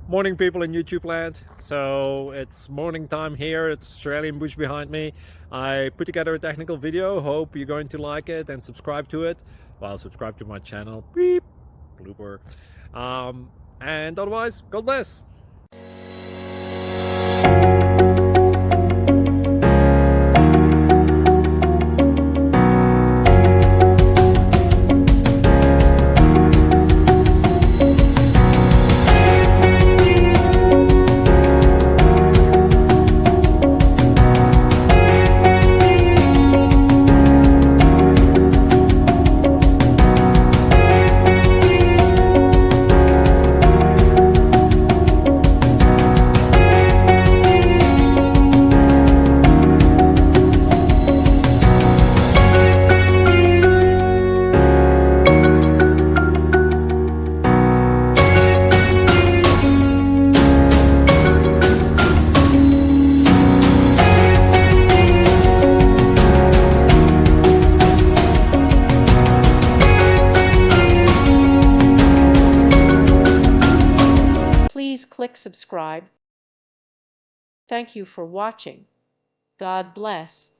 Morning, people in YouTube land. So it's morning time here. It's Australian bush behind me. I put together a technical video. Hope you're going to like it and subscribe to it. Well, subscribe to my channel. Beep, blooper. And otherwise, God bless. Please click subscribe. Thank you for watching. God bless.